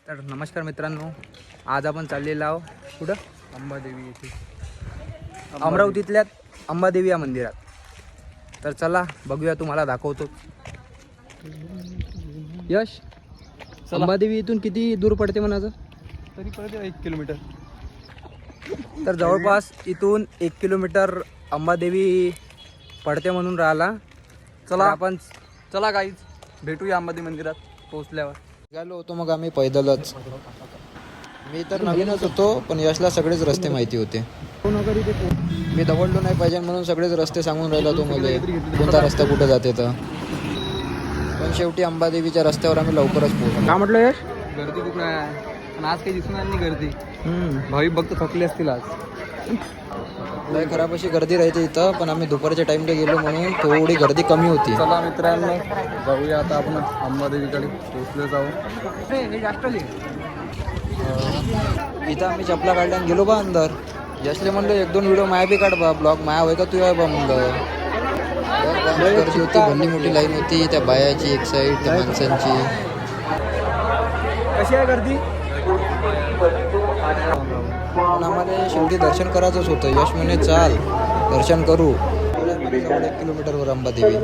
तर नमस्कार मित्रांनो, आज आपण चाललेलो आहोत कुठं? अंबादेवी येथे अमरावतीतल्या अंबादेवी या मंदिरात. तर चला बघूया, तुम्हाला दाखवतो. यश, अंबादेवी इथून किती दूर पडते म्हणाचं? तरी पडते 1 किलोमीटर. तर जवळपास इथून 1 किलोमीटर अंबादेवी पडते म्हणून राहिला. चला आपण चला गाईज, भेटूया अंबादेवी मंदिरात पोहोचल्यावर. निघालो होतो मग आम्ही पैदलच. मी तर नवीनच होतो, पण यशला सगळेच रस्ते माहिती होते. मी दवडलो नाही पाहिजे म्हणून सगळेच रस्ते सांगून राहिला तो मध्ये, कोणता रस्ता कुठे जाते. तर पण शेवटी अंबादेवीच्या रस्त्यावर आम्ही लवकरच पोहोचलो. काय म्हटलं यश? गर्दी खूप नाही, पण आज काही दिसून आली नाही गर्दी. भाविक भक्त थकले असतील आज. लय खराब अशी गर्दी राहते इथं, पण आम्ही दुपारच्या टाइमला गेलो म्हणून थोडी गर्दी कमी होती. चला मित्रांनो, जाऊया आता आपण अंबादेवीकडे पोहोचले जाऊ. इथं आम्ही चपला काढल्या गेलो बा अंदर. यशले म्हणलं 1-2 व्हिडिओ माया बी काढ बा, ब्लॉग माया होय का तू आहे बा म्हणलं. गर्दी होती, भल्ली मोठी लाईन होती, त्या बायाची एक साईड, त्या माणसांची. कशी आहे गर्दी? पण आम्हाला शेवटी दर्शन करायचंच होतं. यश म्हणे चाल दर्शन करू. 1 किलोमीटरवर अंबादेवी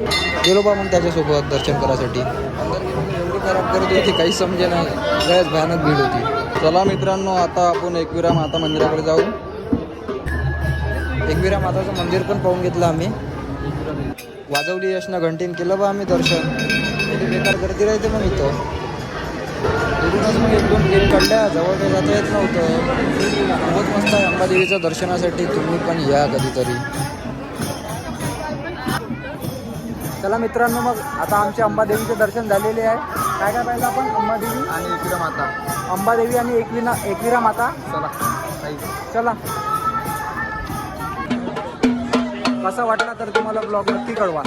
गेलो बा मग त्याच्यासोबत दर्शन करायसाठी. अंदर गेलो, एवढी खराब गर्दी होती काही समजे नाही, लयच भयानक भीड होती. चला मित्रांनो, आता आपण एकविरा माता मंदिराकडे जाऊ. एकविरा माताचं मंदिर पण पाहून घेतलं आम्ही. वाजवली यशनं घंटीन, केलं बा आम्ही दर्शन. एवढी बेकार गर्दी राहते मग इथं. दुरूनच मग 1-2 गेट काढल्या, जवळ काही जाता येत नव्हतं. खूपच मस्त आहे अंबादेवीच्या दर्शनासाठी, तुम्ही पण या कधीतरी. चला मित्रांनो, मग आता आमच्या अंबादेवीचे दर्शन झालेले आहे. काय काय पाहिलं आपण? अंबादेवी आणि एकविरा माता. अंबादेवी आणि एकविरा माता. चला चला. कसा वाटला तर तुम्हाला ब्लॉग नक्की कळवा.